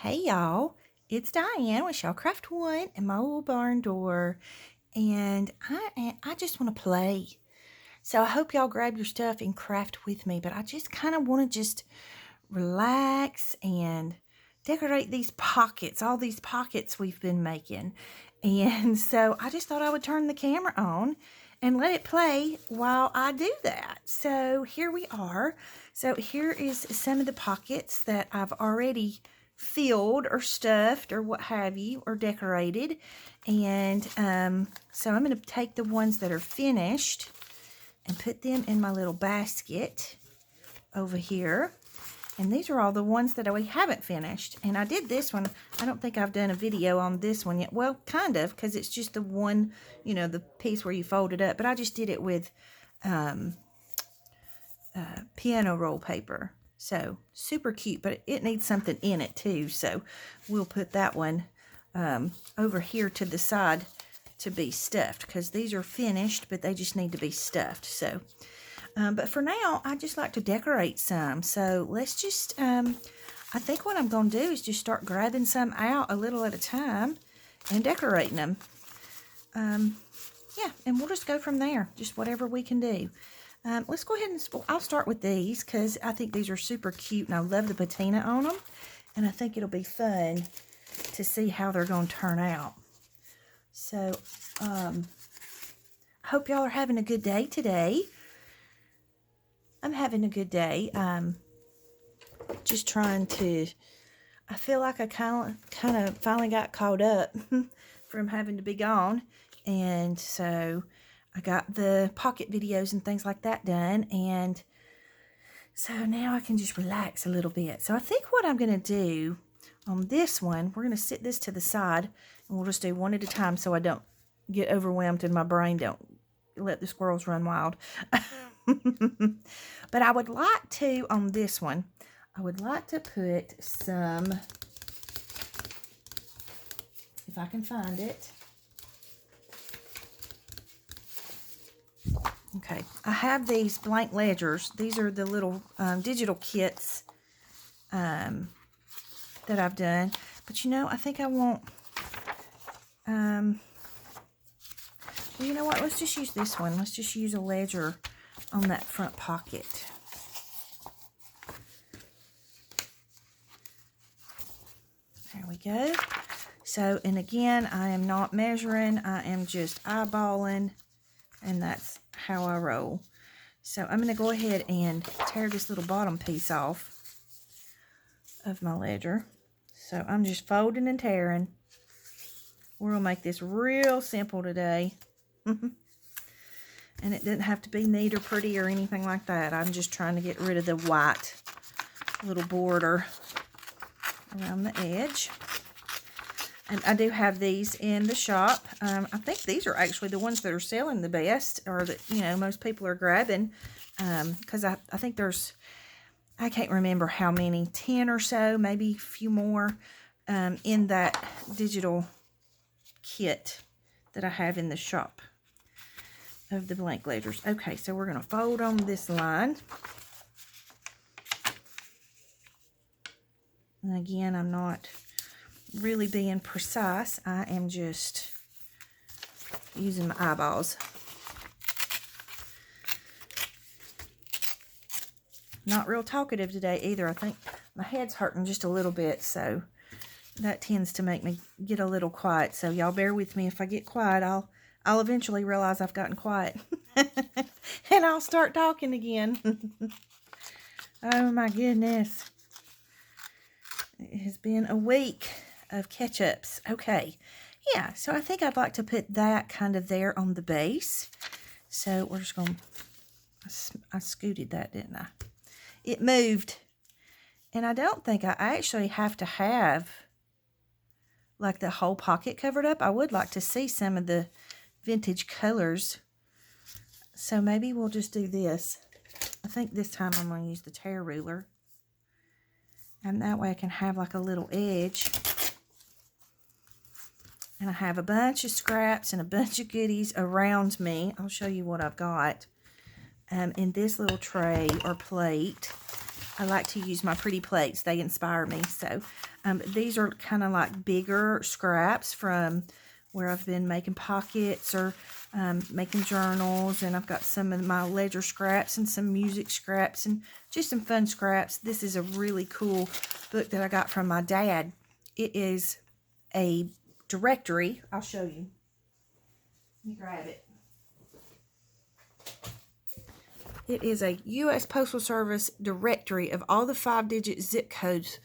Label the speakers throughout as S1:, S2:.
S1: Hey y'all, it's Diane with Shellcraft One and my little barn door, and I just want to play. So I hope y'all grab your stuff and craft with me, but I just kind of want to just relax and decorate these pockets, all these pockets we've been making. And so I just thought I would turn the camera on and let it play while I do that. So here we are. So here is some of the pockets that I've already filled or stuffed or what have you, or decorated. And so I'm going to take the ones that are finished and put them in my little basket over here. And these are all the ones that we haven't finished. And I did this one. I don't think I've done a video on this one yet. Well, kind of, because it's just the one, you know, the piece where you fold it up. But I just did it with piano roll paper. So, super cute. But it needs something in it, too. So, we'll put that one over here to the side to be stuffed. Because these are finished, but they just need to be stuffed. So, but for now, I just like to decorate some. So let's just, I think what I'm going to do is just start grabbing some out a little at a time and decorating them. Yeah, and we'll just go from there. Just whatever we can do. Let's go ahead and, I'll start with these because I think these are super cute and I love the patina on them. And I think it'll be fun to see how they're going to turn out. So, I hope y'all are having a good day today. I'm having a good day. Just trying to, I feel like I kind of finally got caught up from having to be gone. And so I got the pocket videos and things like that done. And so now I can just relax a little bit. So I think what I'm going to do on this one, we're going to sit this to the side and we'll just do one at a time so I don't get overwhelmed and my brain don't let the squirrels run wild. But I would like to, on this one, I would like to put some, if I can find it. Okay, I have these blank ledgers. These are the little digital kits that I've done. But you know, I think I want, well, you know what, let's just use this one. Let's just use a ledger on that front pocket. There we go. So, and again, I am not measuring. I am just eyeballing, and that's how I roll. So, I'm going to go ahead and tear this little bottom piece off of my ledger. So, I'm just folding and tearing. We're going to make this real simple today. And it didn't have to be neat or pretty or anything like that. I'm just trying to get rid of the white little border around the edge. And I do have these in the shop. I think these are actually the ones that are selling the best, or that, you know, most people are grabbing. Because I think there's, I can't remember how many, 10 or so, maybe a few more in that digital kit that I have in the shop of the blank ledgers. Okay, so we're going to fold on this line. And again, I'm not really being precise. I am just using my eyeballs. Not real talkative today either. I think my head's hurting just a little bit, so that tends to make me get a little quiet. So y'all bear with me. If I get quiet, I'll eventually realize I've gotten quiet. And I'll start talking again. Oh my goodness. It has been a week of catch-ups. Okay. Yeah, so I think I'd like to put that kind of there on the base. So we're just going to, I scooted that, didn't I? It moved. And I don't think I actually have to have like the whole pocket covered up. I would like to see some of the vintage colors. So maybe we'll just do this. I think this time I'm going to use the tear ruler. And that way I can have like a little edge. And I have a bunch of scraps and a bunch of goodies around me. I'll show you what I've got in this little tray or plate. I like to use my pretty plates. They inspire me. So these are kind of like bigger scraps from where I've been making pockets or making journals. And I've got some of my ledger scraps and some music scraps and just some fun scraps. This is a really cool book that I got from my dad. It is a directory. I'll show you. Let me grab it. It is a U.S. Postal Service directory of all the 5-digit zip codes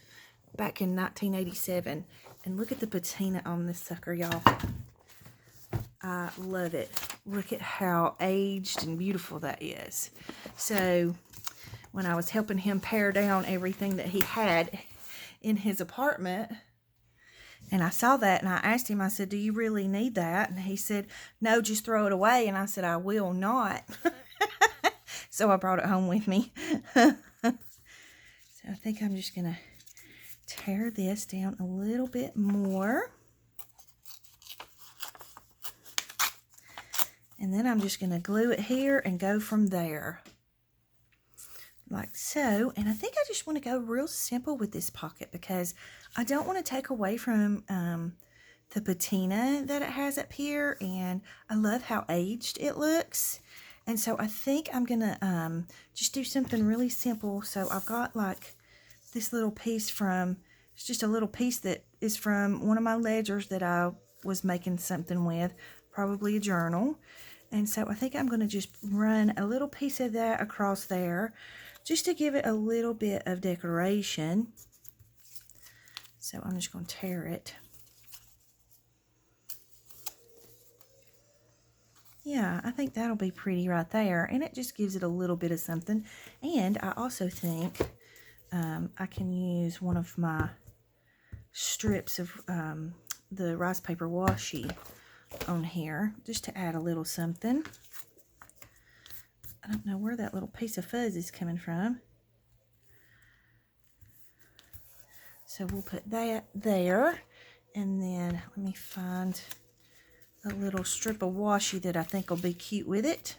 S1: back in 1987. And look at the patina on this sucker, y'all. I love it. Look at how aged and beautiful that is. So when I was helping him pare down everything that he had in his apartment, and I saw that and I asked him, I said, do you really need that? And he said, no, just throw it away. And I said, I will not. So I brought it home with me. So I think I'm just going to tear this down a little bit more. And then I'm just going to glue it here and go from there. Like so. And I think I just want to go real simple with this pocket because I don't want to take away from the patina that it has up here. And I love how aged it looks. And so I think I'm going to just do something really simple. So I've got like this little piece from, it's just a little piece that is from one of my ledgers that I was making something with, probably a journal. And so I think I'm going to just run a little piece of that across there just to give it a little bit of decoration. So I'm just going to tear it. Yeah, I think that'll be pretty right there. And it just gives it a little bit of something. And I also think I can use one of my strips of the rice paper washi on here just to add a little something. I don't know where that little piece of fuzz is coming from. So we'll put that there. And then let me find a little strip of washi that I think will be cute with it.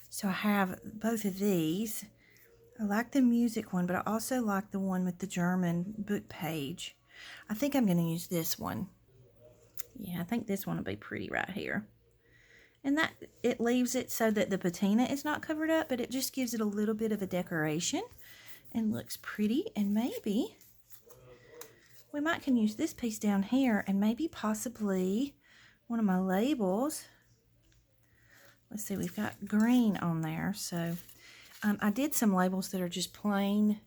S1: So I have both of these. I like the music one, but I also like the one with the German book page. I think I'm going to use this one. Yeah, I think this one will be pretty right here. And that it leaves it so that the patina is not covered up, but it just gives it a little bit of a decoration and looks pretty. And maybe we might can use this piece down here and maybe possibly one of my labels. Let's see, we've got green on there. So I did some labels that are just plain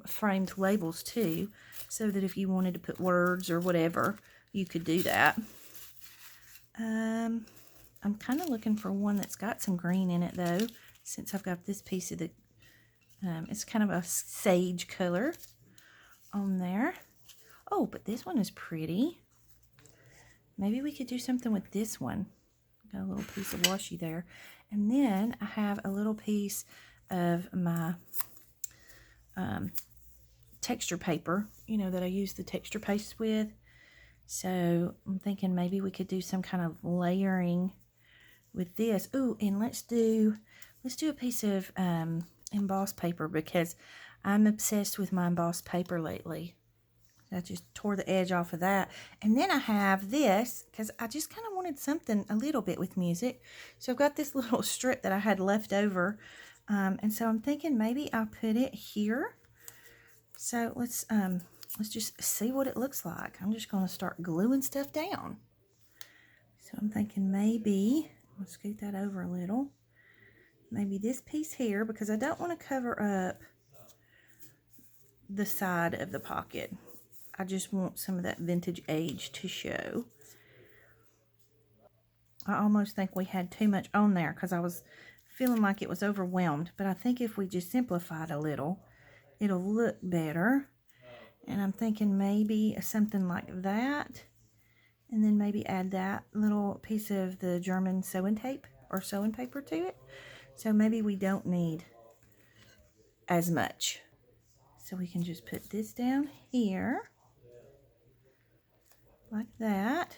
S1: framed labels too, so that if you wanted to put words or whatever, you could do that. I'm kind of looking for one that's got some green in it though, since I've got this piece of the, it's kind of a sage color on there. Oh, but this one is pretty. Maybe we could do something with this one. Got a little piece of washi there. And then I have a little piece of my texture paper, you know, that I use the texture paste with. So I'm thinking maybe we could do some kind of layering with this. Ooh, and let's do a piece of embossed paper because I'm obsessed with my embossed paper lately. I just tore the edge off of that. And then I have this because I just kind of wanted something a little bit with music. So I've got this little strip that I had left over. And so I'm thinking maybe I'll put it here. So let's just see what it looks like. I'm just going to start gluing stuff down. So I'm thinking maybe, I'll scoot that over a little. Maybe this piece here because I don't want to cover up the side of the pocket. I just want some of that vintage age to show. I almost think we had too much on there because I was feeling like it was overwhelmed. But I think if we just simplify it a little, it'll look better. And I'm thinking maybe something like that. And then maybe add that little piece of the German sewing tape or sewing paper to it. So maybe we don't need as much. So we can just put this down here. Like that.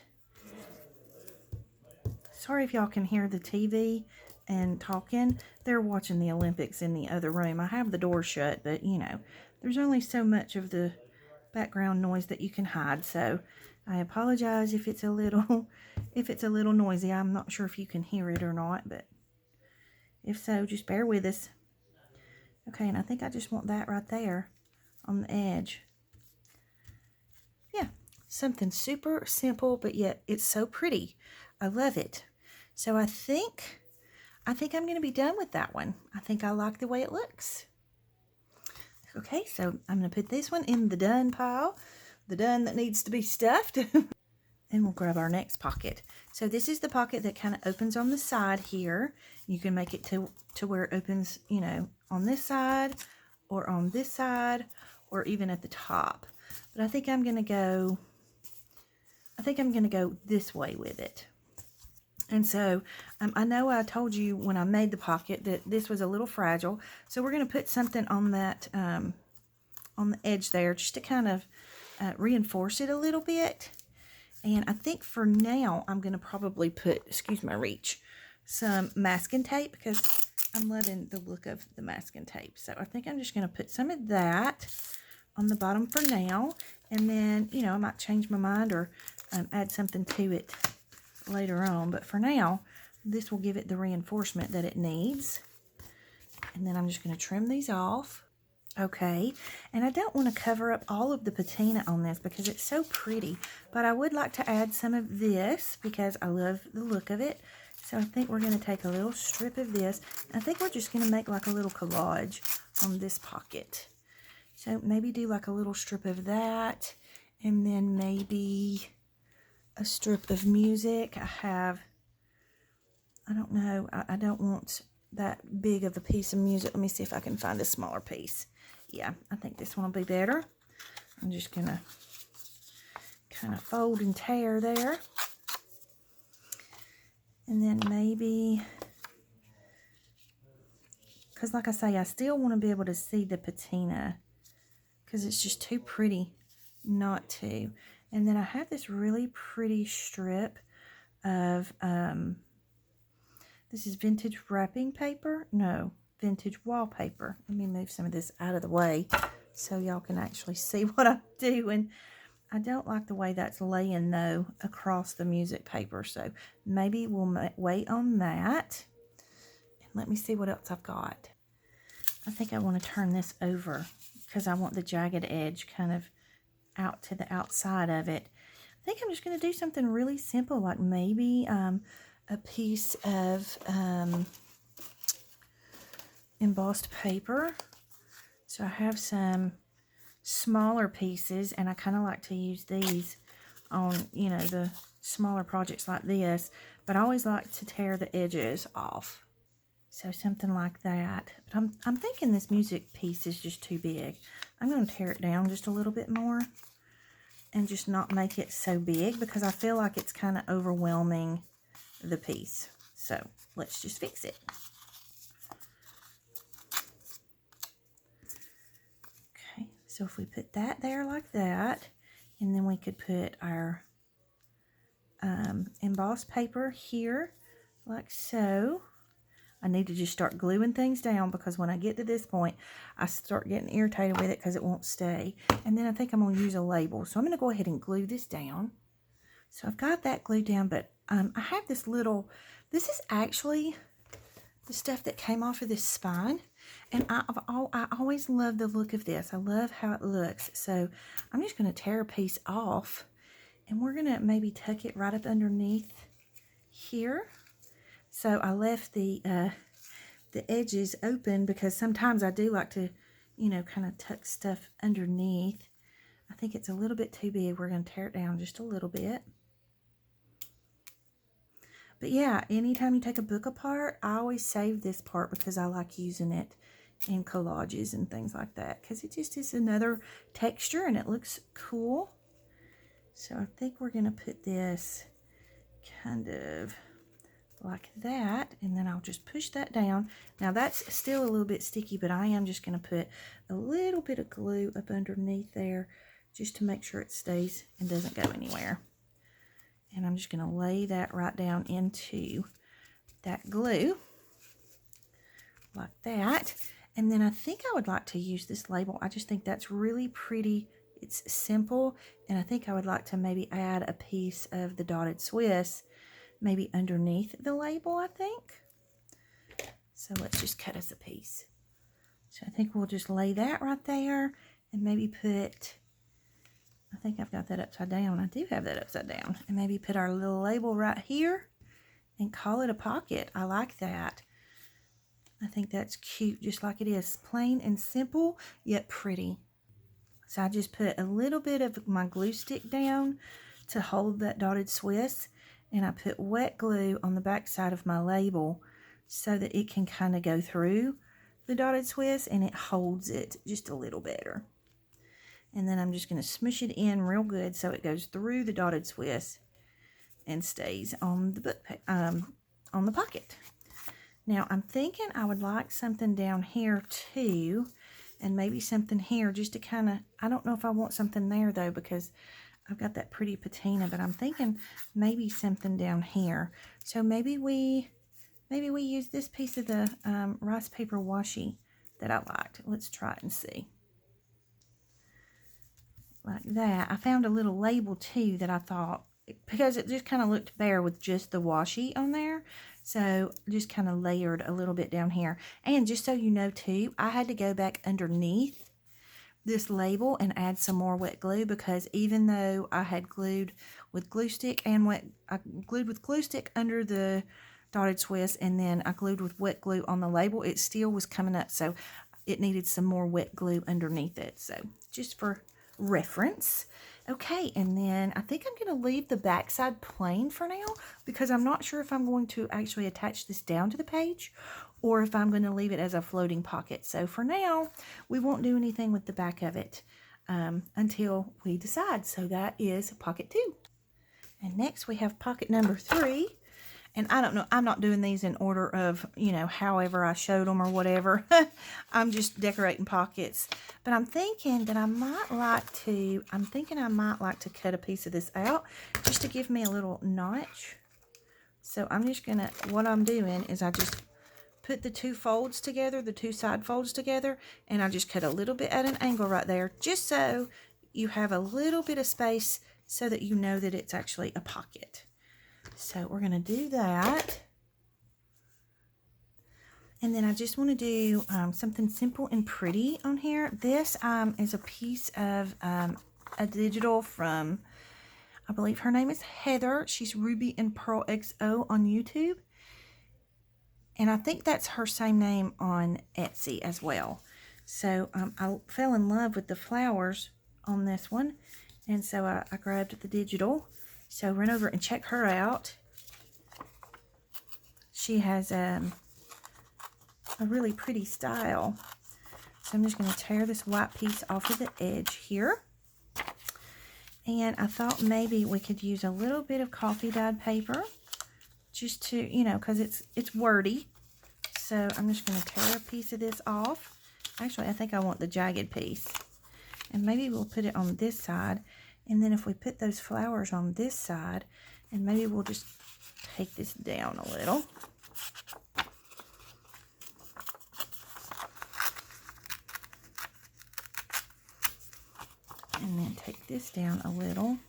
S1: Sorry if y'all can hear the TV and talking. They're watching the Olympics in the other room. I have the door shut, but you know, there's only so much of the background noise that you can hide. So I apologize if it's a little noisy. I'm not sure if you can hear it or not, but if so, just bear with us. Okay, and I think I just want that right there on the edge. Yeah, something super simple, but yet it's so pretty. I love it. So I think I'm going to be done with that one. I think I like the way it looks. Okay, so I'm going to put this one in the done pile, the done that needs to be stuffed. And we'll grab our next pocket. So this is the pocket that kind of opens on the side here. You can make it to where it opens, you know, on this side or on this side or even at the top. But I think I'm going to go this way with it. And so I know I told you when I made the pocket that this was a little fragile. So we're going to put something on that, on the edge there just to kind of reinforce it a little bit. And I think for now, I'm going to probably put, excuse my reach, some masking tape because I'm loving the look of the masking tape. So I think I'm just going to put some of that on the bottom for now. And then, you know, I might change my mind or add something to it later on. But for now, this will give it the reinforcement that it needs. And then I'm just going to trim these off. Okay, and I don't want to cover up all of the patina on this because it's so pretty, but I would like to add some of this because I love the look of it. So I think we're going to take a little strip of this. I think we're just going to make like a little collage on this pocket. So maybe do like a little strip of that, and then maybe a strip of music. I don't know, I don't want that big of a piece of music. Let me see if I can find a smaller piece. Yeah, I think this one will be better. I'm just going to kind of fold and tear there. And then maybe, because like I say, I still want to be able to see the patina because it's just too pretty not to. And then I have this really pretty strip of, this is vintage wrapping paper. No, vintage wallpaper. Let me move some of this out of the way so y'all can actually see what I'm doing. I don't like the way that's laying though across the music paper, so maybe we'll wait on that. And let me see what else I've got. I think I want to turn this over because I want the jagged edge kind of out to the outside of it. I think I'm just going to do something really simple, like maybe a piece of embossed paper. So I have some smaller pieces, and I kind of like to use these on, you know, the smaller projects like this, but I always like to tear the edges off. So something like that. But I'm thinking this music piece is just too big. I'm going to tear it down just a little bit more and just not make it so big because I feel like it's kind of overwhelming the piece. So let's just fix it. Okay, so if we put that there like that, and then we could put our embossed paper here like so. I need to just start gluing things down because when I get to this point, I start getting irritated with it because it won't stay. And then I think I'm going to use a label. So I'm going to go ahead and glue this down. So I've got that glued down, but I have this little, this is actually the stuff that came off of this spine. And I always love the look of this. I love how it looks. So I'm just going to tear a piece off, and we're going to maybe tuck it right up underneath here. So I left the edges open because sometimes I do like to, you know, kind of tuck stuff underneath. I think it's a little bit too big. We're going to tear it down just a little bit. But yeah, anytime you take a book apart, I always save this part because I like using it in collages and things like that because it just is another texture and it looks cool. So I think we're going to put this kind of like that, and then I'll just push that down. Now that's still a little bit sticky, but I am just going to put a little bit of glue up underneath there just to make sure it stays and doesn't go anywhere. And I'm just going to lay that right down into that glue. like that. And then I think I would like to use this label. I just think that's really pretty. It's simple, and I think I would like to maybe add a piece of the dotted Swiss maybe underneath the label, I think. So let's just cut us a piece. So I think we'll just lay that right there and maybe put, I think I've got that upside down. I do have that upside down. And maybe put our little label right here and call it a pocket. I like that. I think that's cute, just like it is. Plain and simple, yet pretty. So I just put a little bit of my glue stick down to hold that dotted Swiss, and I put wet glue on the back side of my label so that it can kind of go through the dotted Swiss and it holds it just a little better. And then I'm just going to smush it in real good so it goes through the dotted Swiss and stays on the book on the pocket. Now I'm thinking I would like something down here too, and maybe something here just to kind of, I don't know if I want something there though because I've got that pretty patina, but I'm thinking maybe something down here. So maybe we use this piece of the rice paper washi that I liked. Let's try it and see. Like that. I found a little label too that I thought, because it just kind of looked bare with just the washi on there. So just kind of layered a little bit down here. And just so you know too, I had to go back underneath this label and add some more wet glue, because even though I had glued with glue stick and I glued with glue stick under the dotted Swiss, and then I glued with wet glue on the label, it still was coming up. So it needed some more wet glue underneath it. So just for reference. Okay, and then I think I'm going to leave the back side plain for now, because I'm not sure if I'm going to actually attach this down to the page or if I'm going to leave it as a floating pocket. So for now, we won't do anything with the back of it until we decide. So that is pocket 2. And next we have pocket number 3. And I don't know, I'm not doing these in order of, you know, however I showed them or whatever. I'm just decorating pockets. But I'm thinking that I might like to cut a piece of this out just to give me a little notch. So I'm just going to, what I'm doing is I just put the two folds together, the two side folds together, and I just cut a little bit at an angle right there, just so you have a little bit of space so that you know that it's actually a pocket. So we're going to do that. And then I just want to do something simple and pretty on here. This is a piece of a digital from, I believe her name is Heather. She's Ruby and Pearl XO on YouTube. And I think that's her same name on Etsy as well. So I fell in love with the flowers on this one. And so I grabbed the digital. So run over and check her out. She has a really pretty style. So I'm just going to tear this white piece off of the edge here. And I thought maybe we could use a little bit of coffee dyed paper just to, you know, because it's wordy. So I'm just going to tear a piece of this off. Actually, I think I want the jagged piece. And maybe we'll put it on this side. And then if we put those flowers on this side, and maybe we'll just take this down a little. And then take this down a little.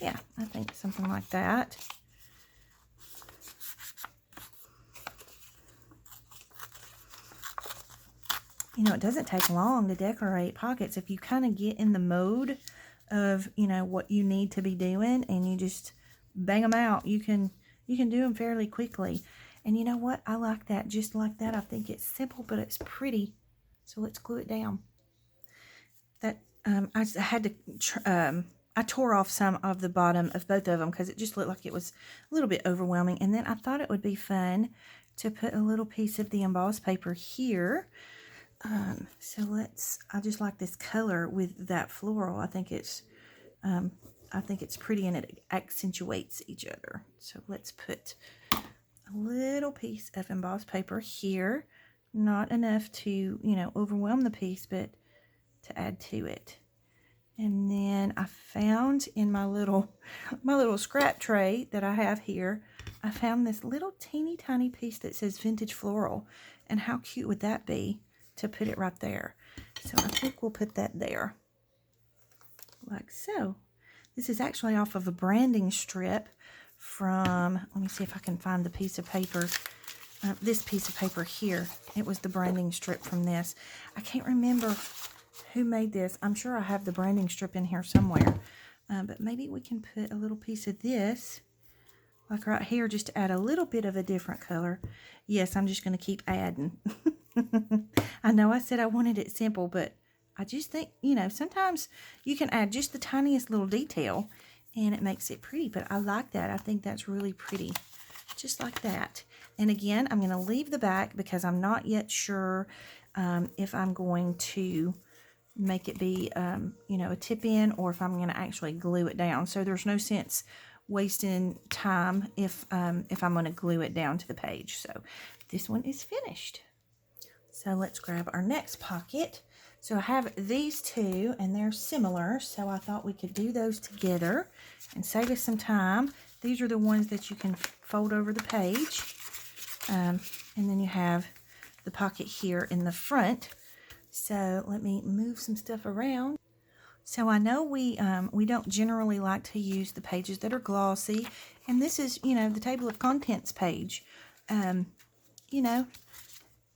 S1: Yeah, I think something like that. You know, it doesn't take long to decorate pockets if you kind of get in the mode of, you know, what you need to be doing, and you just bang them out. You can do them fairly quickly. And you know what? I like that. Just like that. I think it's simple, but it's pretty. So let's glue it down. That I had to I tore off some of the bottom of both of them because it just looked like it was a little bit overwhelming. And then I thought it would be fun to put a little piece of the embossed paper here. So I just like this color with that floral. I think it's pretty, and it accentuates each other. So let's put a little piece of embossed paper here. Not enough to, you know, overwhelm the piece, but to add to it. And then I found in my little scrap tray that I have here, I found this little teeny tiny piece that says vintage floral. And how cute would that be to put it right there? So I think we'll put that there, like so. This is actually off of a branding strip from, let me see if I can find the piece of paper. This piece of paper here. It was the branding strip from this. I can't remember who made this. I'm sure I have the branding strip in here somewhere. But maybe we can put a little piece of this, like right here, just to add a little bit of a different color. Yes, I'm just going to keep adding. I know I said I wanted it simple, but I just think, you know, sometimes you can add just the tiniest little detail and it makes it pretty. But I like that. I think that's really pretty. Just like that. And again, I'm going to leave the back because I'm not yet sure if I'm going to make it be, you know, a tip in, or if I'm going to actually glue it down. So there's no sense wasting time if I'm going to glue it down to the page. So this one is finished. So let's grab our next pocket. So I have these two and they're similar, so I thought we could do those together and save us some time. These are the ones that you can fold over the page. And then you have the pocket here in the front. So let me move some stuff around. So I know we don't generally like to use the pages that are glossy. And this is, you know, the table of contents page. You know,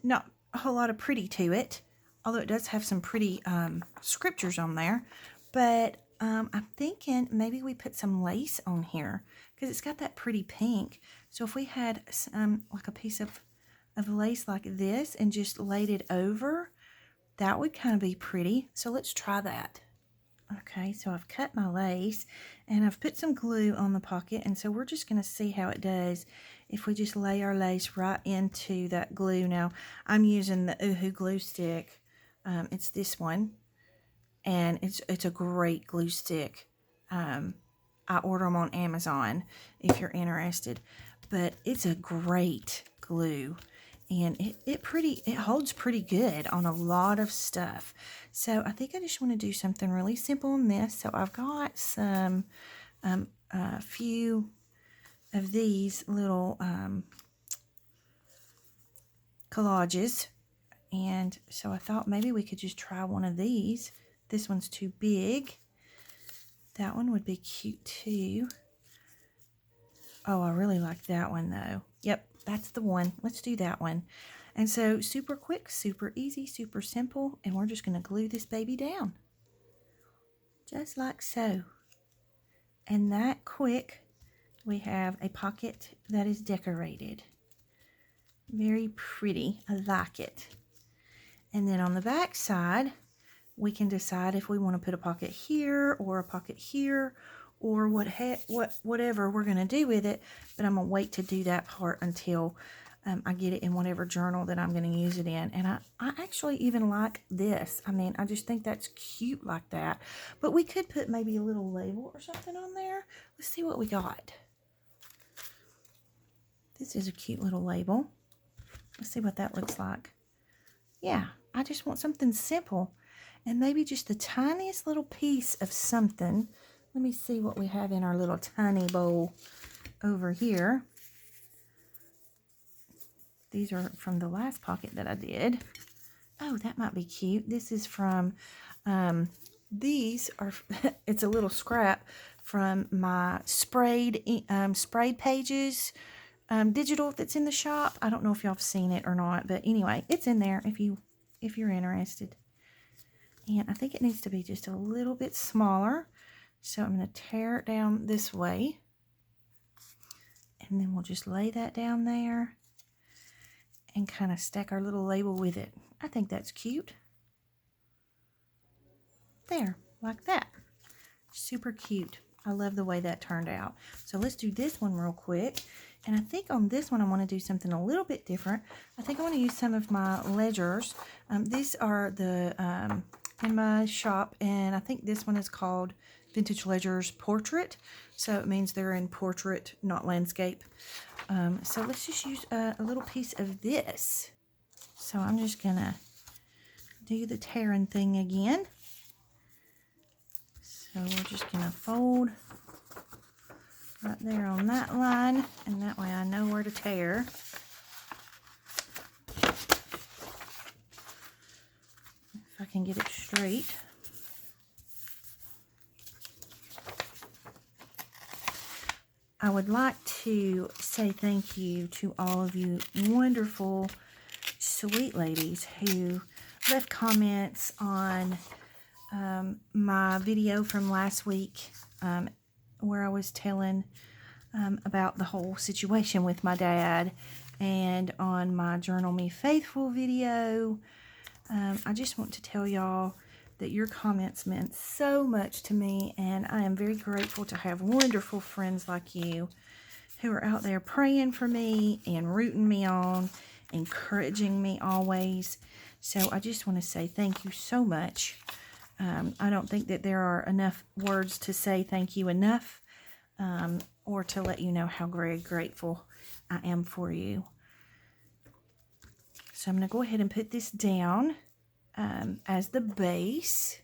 S1: not a whole lot of pretty to it, although it does have some pretty scriptures on there. But I'm thinking maybe we put some lace on here because it's got that pretty pink. So if we had like a piece of lace like this and just laid it over, that would kind of be pretty. So let's try that. Okay, so I've cut my lace and I've put some glue on the pocket, and so we're just going to see how it does if we just lay our lace right into that glue. Now, I'm using the Oohoo glue stick. It's this one, and it's a great glue stick. I order them on Amazon if you're interested, but it's a great glue. And it holds pretty good on a lot of stuff. So I think I just want to do something really simple on this. So I've got some a few of these little collages, and so I thought maybe we could just try one of these. This one's too big. That one would be cute too. Oh, I really like that one though. Yep, that's the one. Let's do that one. And so super quick, super easy, super simple. And we're just going to glue this baby down. Just like so. And that quick, we have a pocket that is decorated. Very pretty. I like it. And then on the back side, we can decide if we want to put a pocket here or a pocket here, or whatever we're going to do with it. But I'm going to wait to do that part until I get it in whatever journal that I'm going to use it in. And I actually even like this. I mean, I just think that's cute like that. But we could put maybe a little label or something on there. Let's see what we got. This is a cute little label. Let's see what that looks like. Yeah, I just want something simple. And maybe just the tiniest little piece of something. Let me see what we have in our little tiny bowl over here. These are from the last pocket that I did. Oh, that might be cute. This is from, these are, it's a little scrap from my sprayed pages digital that's in the shop. I don't know if y'all have seen it or not, but anyway, it's in there if you're interested. And I think it needs to be just a little bit smaller. So I'm going to tear it down this way. And then we'll just lay that down there and kind of stack our little label with it. I think that's cute. There, like that. Super cute. I love the way that turned out. So let's do this one real quick. And I think on this one I want to do something a little bit different. I think I want to use some of my ledgers. These are the in my shop, and I think this one is called Vintage Ledgers Portrait. So it means they're in portrait, not landscape. So let's just use a little piece of this. So I'm just going to do the tearing thing again. So we're just going to fold right there on that line, and that way I know where to tear. I can get it straight. I would like to say thank you to all of you wonderful, sweet ladies who left comments on my video from last week where I was telling about the whole situation with my dad, and on my Journal Me Faithful video. I just want to tell y'all that your comments meant so much to me, and I am very grateful to have wonderful friends like you who are out there praying for me and rooting me on, encouraging me always. So I just want to say thank you so much. I don't think that there are enough words to say thank you enough, or to let you know how very grateful I am for you. So I'm going to go ahead and put this down as the base.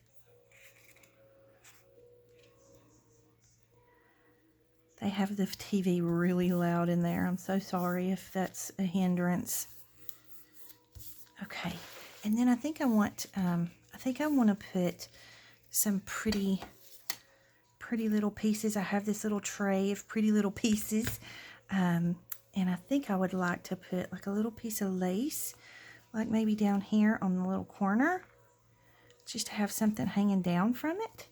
S1: They have the TV really loud in there. I'm so sorry if that's a hindrance. Okay, and then I think I want to put some pretty little pieces. I have this little tray of pretty little pieces, and I think I would like to put like a little piece of lace, like maybe down here on the little corner, just to have something hanging down from it.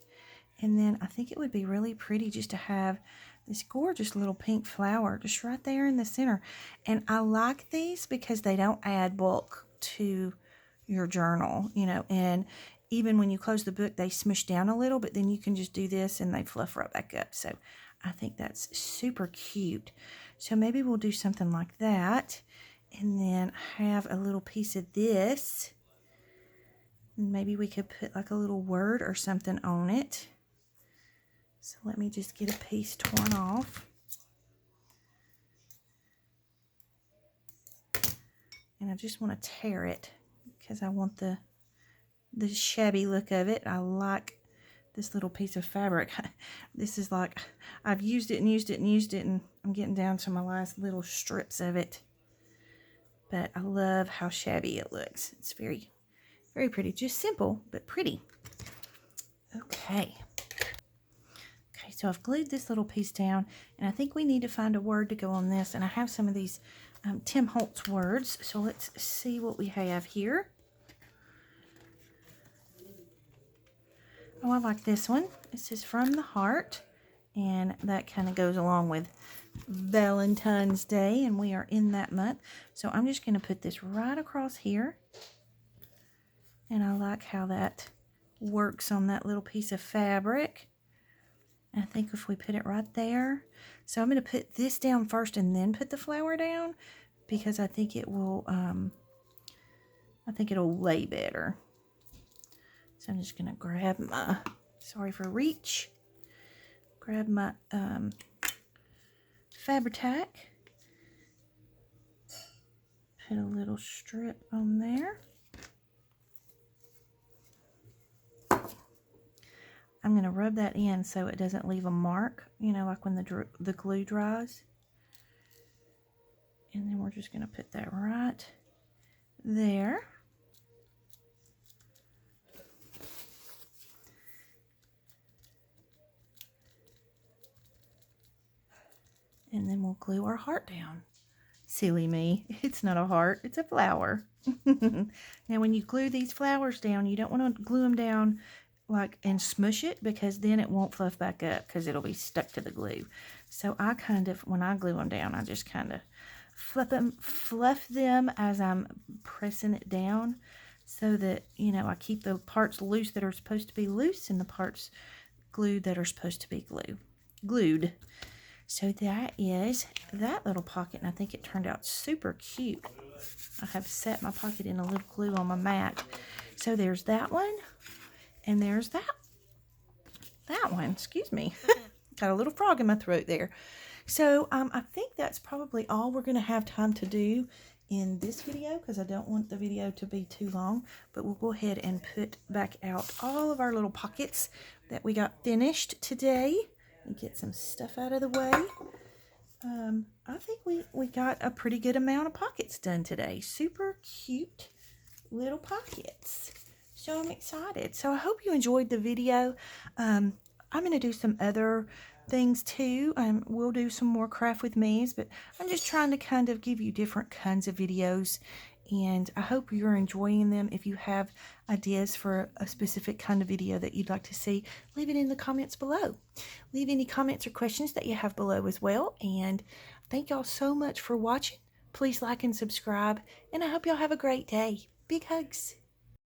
S1: And then I think it would be really pretty just to have this gorgeous little pink flower just right there in the center. And I like these because they don't add bulk to your journal, you know, and even when you close the book, they smush down a little, but then you can just do this and they fluff right back up. So I think that's super cute. So maybe we'll do something like that, and then have a little piece of this. Maybe we could put like a little word or something on it. So let me just get a piece torn off. And I just want to tear it because I want the shabby look of it. I like this little piece of fabric. This is like, I've used it and used it and used it, and I'm getting down to my last little strips of it. But I love how shabby it looks. It's very, very pretty. Just simple, but pretty. Okay. Okay, so I've glued this little piece down, and I think we need to find a word to go on this. And I have some of these Tim Holtz words. So let's see what we have here. Oh, I like this one. This is From the Heart, and that kind of goes along with Valentine's Day, and we are in that month. So I'm just going to put this right across here, and I like how that works on that little piece of fabric. And I think if we put it right there, so I'm going to put this down first and then put the flower down, because I think it will it'll lay better. So I'm just going to grab my, sorry for reach, grab my Fabri-Tac, put a little strip on there. I'm going to rub that in so it doesn't leave a mark, you know, like when the glue dries. And then we're just going to put that right there. And then we'll glue our heart down. Silly me. It's not a heart. It's a flower. Now, when you glue these flowers down, you don't want to glue them down like and smush it, because then it won't fluff back up because it'll be stuck to the glue. So I kind of, when I glue them down, I just kind of fluff them as I'm pressing it down, so that, you know, I keep the parts loose that are supposed to be loose and the parts glued that are supposed to be glued. So that is that little pocket, and I think it turned out super cute. I have set my pocket in a little glue on my mat. So there's that one, and there's that one. Excuse me. Got a little frog in my throat there. So I think that's probably all we're going to have time to do in this video, because I don't want the video to be too long. But we'll go ahead and put back out all of our little pockets that we got finished today, and get some stuff out of the way. I think we got a pretty good amount of pockets done today. Super cute little pockets. So I'm excited. So I hope you enjoyed the video. I'm going to do some other things too. We'll do some more craft with me's, but I'm just trying to kind of give you different kinds of videos, and I hope you're enjoying them. If you have ideas for a specific kind of video that you'd like to see, leave it in the comments below. Leave any comments or questions that you have below as well, and thank y'all so much for watching. Please like and subscribe, and I hope y'all have a great day. Big hugs.